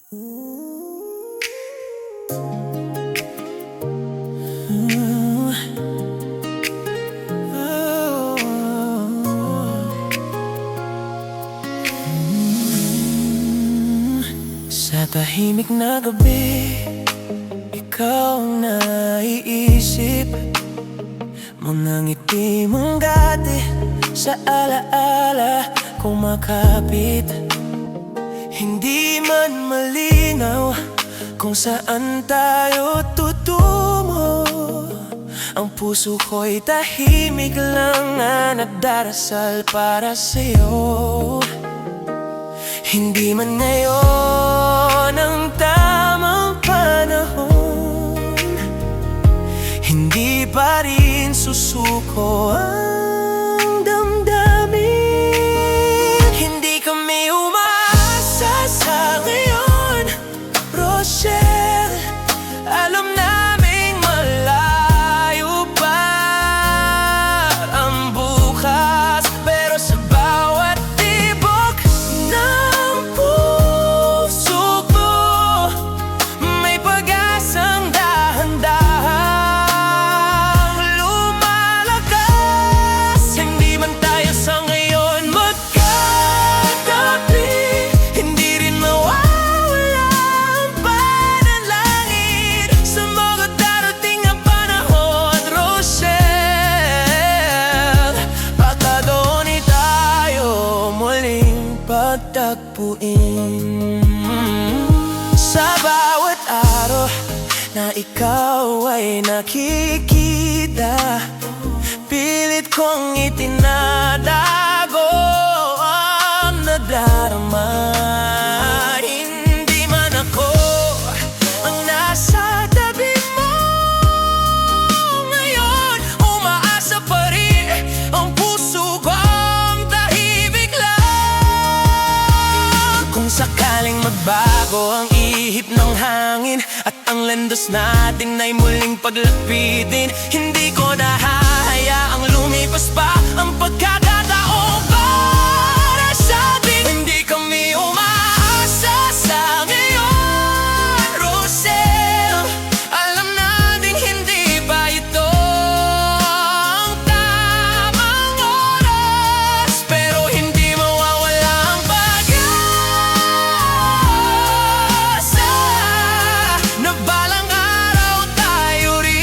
Sa tahimik na gabi, ikaw ang naiisip. Mga ngiti mong dati sa alaala kumakapit. Hindi man malinaw kung saan tayo tutungo. Ang puso ko'y tahimik lang na nagdarasal para sa'yo. Hindi man ngayon ang tamang panahon, hindi pa rin susuko ang damdamin. Hindi kami umaasa sa ngayon, Rochelle. Alam naming malayo pa ang bukas, pero sa bawat tibok ng puso ko may pag-asang dahan-dahang lumalakas. Hindi man tayo sa ngayon magkatabi, hindi rin mawawala ang panalangin sa mga darating na panahon, Rochelle. Baka doon tayo muling pagtagpuin. Sa bawat araw na ikaw ay nakikita, pilit kong itinatago ang nadarama. Hindi man ako ang nasa tabi mo ngayon, umaasa pa rin ang puso kong tahimik lang. Kung sakaling magbago ang ihip ng hangin at ang landas natin ay muling paglapitin, hindi ko nahahayaang lumipas pa ang pagkakataon para sa atin. Hindi kami umaasa sa ngayon, Rochelle. Alam natin hindi pa ito ang tamang oras, pero hindi mawawala ang pag-asa na balang araw tayo rin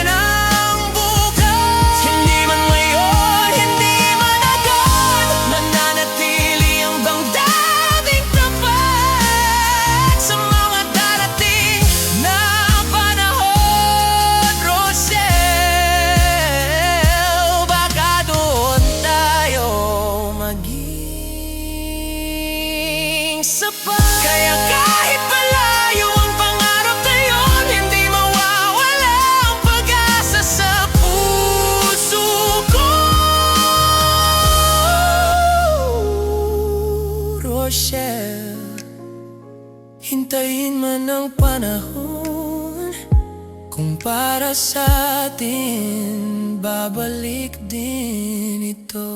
ang bukas. Hindi man ngayon, hindi man agad, mananatili ang damdaming tapat sa mga darating na panahon, Rochelle. Baka doon tayo maging sapat. Kaya kahit malayo ang pangarap na yun, hindi mawawala ang pag-asa sa puso ko, Rochelle. Hintayin man ang panahon, kung para sa atin babalik din ito.